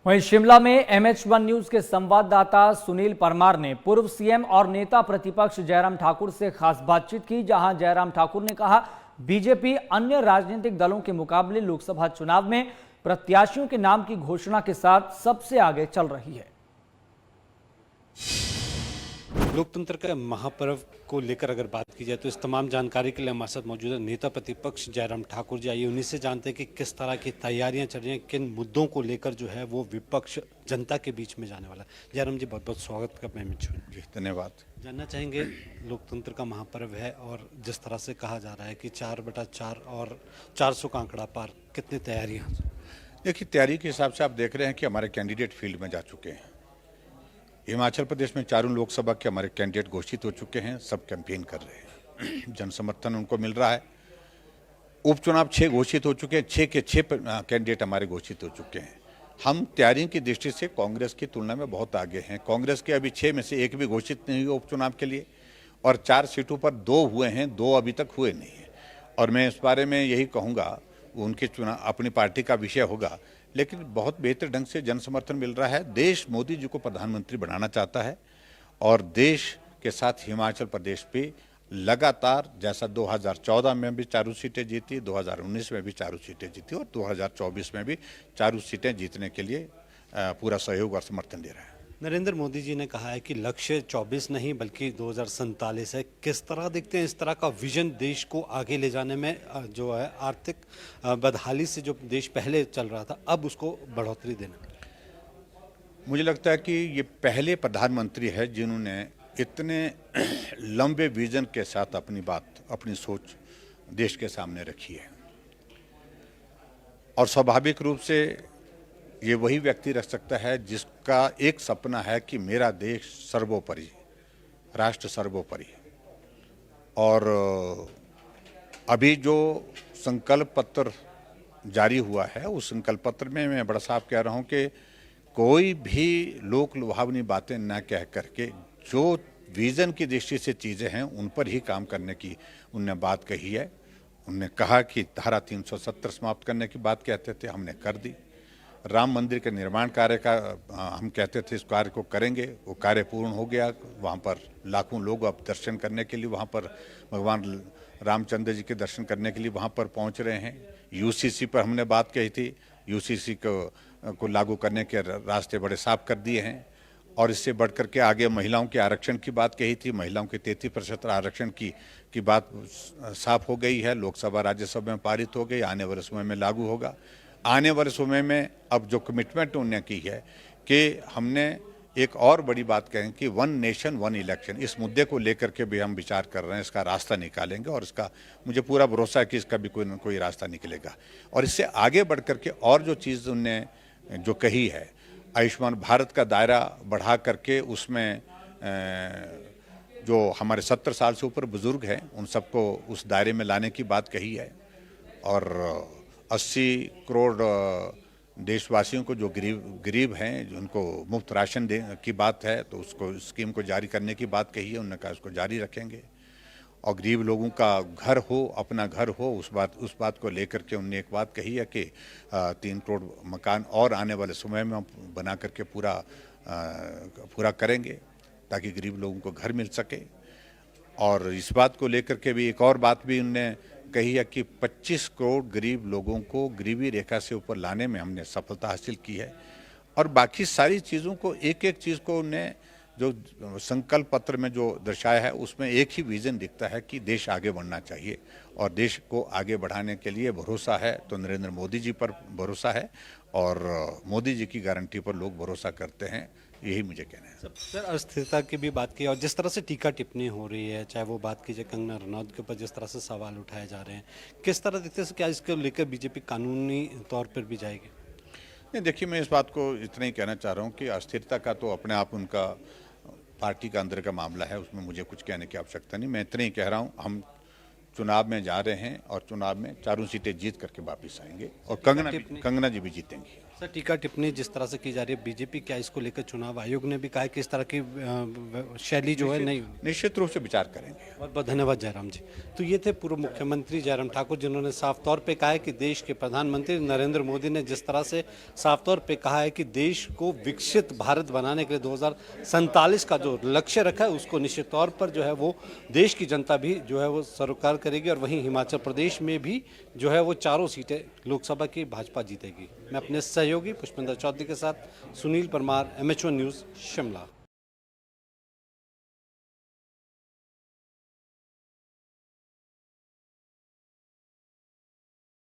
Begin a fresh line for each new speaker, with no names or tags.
वहीं शिमला में MH1 news के संवाददाता सुनील परमार ने पूर्व सीएम और नेता प्रतिपक्ष जयराम ठाकुर से खास बातचीत की, जहां जयराम ठाकुर ने कहा बीजेपी अन्य राजनीतिक दलों के मुकाबले लोकसभा चुनाव में प्रत्याशियों के नाम की घोषणा के साथ सबसे आगे चल रही है।
लोकतंत्र का महापर्व को लेकर अगर बात की जाए तो इस तमाम जानकारी के लिए हमारे साथ मौजूद है नेता प्रतिपक्ष जयराम ठाकुर जी। आइए उन्हीं से जानते हैं कि किस तरह की तैयारियां चल रही हैं, किन मुद्दों को लेकर जो है वो विपक्ष जनता के बीच में जाने वाला है। जयराम जी, बहुत बहुत स्वागत करते हैं
जी, धन्यवाद।
जानना चाहेंगे, लोकतंत्र का महापर्व है और जिस तरह से कहा जा रहा है कि 4/4 और 400 का आंकड़ा पार, कितनी तैयारियाँ?
देखिए, तैयारी के हिसाब से आप देख रहे हैं कि हमारे कैंडिडेट फील्ड में जा चुके हैं। हिमाचल प्रदेश में चारों लोकसभा के हमारे कैंडिडेट घोषित हो चुके हैं, सब कैंपेन कर रहे हैं, जन समर्थन उनको मिल रहा है। उपचुनाव 6 घोषित हो चुके हैं, 6 के 6 कैंडिडेट हमारे घोषित हो चुके हैं। हम तैयारी की दृष्टि से कांग्रेस की तुलना में बहुत आगे हैं। कांग्रेस के अभी 6 में से 1 भी घोषित नहीं हुआ उपचुनाव के लिए, और 4 सीटों पर 2 हुए हैं, 2 अभी तक हुए नहीं हैं। और मैं इस बारे में यही कहूँगा, उनके चुनाव अपनी पार्टी का विषय होगा, लेकिन बहुत बेहतर ढंग से जन समर्थन मिल रहा है। देश मोदी जी को प्रधानमंत्री बनाना चाहता है और देश के साथ हिमाचल प्रदेश भी लगातार, जैसा 2014 में भी 4 सीटें जीती, 2019 में भी 4 सीटें जीती और 2024 में भी 4 सीटें जीतने के लिए पूरा सहयोग और समर्थन दे रहा है।
नरेंद्र मोदी जी ने कहा है कि लक्ष्य 24 नहीं बल्कि 2047 है। किस तरह देखते हैं इस तरह का विजन देश को आगे ले जाने में? जो है आर्थिक बदहाली से जो देश पहले चल रहा था, अब उसको बढ़ोतरी देना।
मुझे लगता है कि ये पहले प्रधानमंत्री है जिन्होंने इतने लंबे विजन के साथ अपनी बात, अपनी सोच देश के सामने रखी है। और स्वाभाविक रूप से ये वही व्यक्ति रख सकता है जिसका एक सपना है कि मेरा देश सर्वोपरि, राष्ट्र सर्वोपरि। और अभी जो संकल्प पत्र जारी हुआ है, उस संकल्प पत्र में मैं बड़ा साफ कह रहा हूं कि कोई भी लोक लुभावनी बातें न कह करके जो विजन की दृष्टि से चीज़ें हैं उन पर ही काम करने की उनने बात कही है। उनने कहा कि धारा 370 समाप्त करने की बात कहते थे, हमने कर दी। राम मंदिर के निर्माण कार्य का हम कहते थे इस कार्य को करेंगे, वो कार्य पूर्ण हो गया। वहाँ पर लाखों लोग अब दर्शन करने के लिए, वहाँ पर भगवान रामचंद्र जी के दर्शन करने के लिए वहाँ पर पहुँच रहे हैं। यूसीसी पर हमने बात कही थी, यूसीसी को लागू करने के रास्ते बड़े साफ कर दिए हैं। और इससे बढ़कर के आगे महिलाओं के आरक्षण की बात कही थी, महिलाओं के 33% आरक्षण की बात साफ हो गई है। लोकसभा राज्यसभा में पारित हो गई, आने वाले समय में लागू होगा। आने वाले समय में अब जो कमिटमेंट उन्होंने की है कि हमने एक और बड़ी बात कहें कि 1 नेशन 1 इलेक्शन, इस मुद्दे को लेकर के भी हम विचार कर रहे हैं, इसका रास्ता निकालेंगे और इसका मुझे पूरा भरोसा है कि इसका भी कोई न कोई रास्ता निकलेगा। और इससे आगे बढ़ कर के और जो चीज़ उन्होंने जो कही है, आयुष्मान भारत का दायरा बढ़ा करके उसमें जो हमारे 70 साल से ऊपर बुजुर्ग हैं उन सबको उस दायरे में लाने की बात कही है। और 80 करोड़ देशवासियों को जो गरीब हैं, उनको मुफ्त राशन की बात है, तो उसको स्कीम को जारी करने की बात कही है। उन्होंने कहा उसको जारी रखेंगे। और गरीब लोगों का घर हो, अपना घर हो, उस बात को लेकर के उन्होंने एक बात कही है कि 3 करोड़ मकान और आने वाले समय में हम बना करके पूरा करेंगे ताकि गरीब लोगों को घर मिल सके। और इस बात को लेकर के भी एक और बात भी उन्होंने कही है कि 25 करोड़ गरीब लोगों को गरीबी रेखा से ऊपर लाने में हमने सफलता हासिल की है। और बाकी सारी चीज़ों को, एक एक चीज़ को उन्हें जो संकल्प पत्र में जो दर्शाया है उसमें एक ही विजन दिखता है कि देश आगे बढ़ना चाहिए। और देश को आगे बढ़ाने के लिए भरोसा है तो नरेंद्र मोदी जी पर भरोसा है और मोदी जी की गारंटी पर लोग भरोसा करते हैं, यही मुझे कहना है।
सर, अस्थिरता की भी बात की और जिस तरह से टीका टिप्पणी हो रही है, चाहे वो बात कीजिए कंगना रनौत के ऊपर जिस तरह से सवाल उठाए जा रहे हैं, किस तरह देखते हैं? क्या इसको लेकर बीजेपी कानूनी तौर पर भी जाएगी?
नहीं, देखिए, मैं इस बात को इतना ही कहना चाह रहा हूँ कि अस्थिरता का तो अपने आप उनका पार्टी का अंदर का मामला है, उसमें मुझे कुछ कहने की आवश्यकता नहीं। मैं इतना ही कह रहा हूँ, हम चुनाव में जा रहे हैं और चुनाव में 4 सीटें जीत करके वापस आएंगे और कंगना जी भी जीतेंगी।
सर, टीका टिप्पणी जिस तरह से की जा रही है बीजेपी, क्या इसको लेकर चुनाव आयोग ने भी कहा है कि इस तरह की शैली जो है नहीं?
निश्चित रूप से विचार करेंगे।
बहुत बहुत धन्यवाद जयराम जी। तो ये थे पूर्व मुख्यमंत्री जयराम ठाकुर, जिन्होंने साफ तौर पे कहा है कि देश के प्रधानमंत्री नरेंद्र मोदी ने जिस तरह से साफ तौर पे कहा है कि देश को विकसित भारत बनाने के लिए 2047 का जो लक्ष्य रखा है उसको निश्चित तौर पर जो है वो देश की जनता भी जो है वो स्वीकार करेगी, और वहीं हिमाचल प्रदेश में भी जो है वो चारों सीटें लोकसभा की भाजपा जीतेगी। मैं अपने सहयोगी पुष्पेंद्र चौधरी के साथ सुनील परमार, MH1 न्यूज़, शिमला।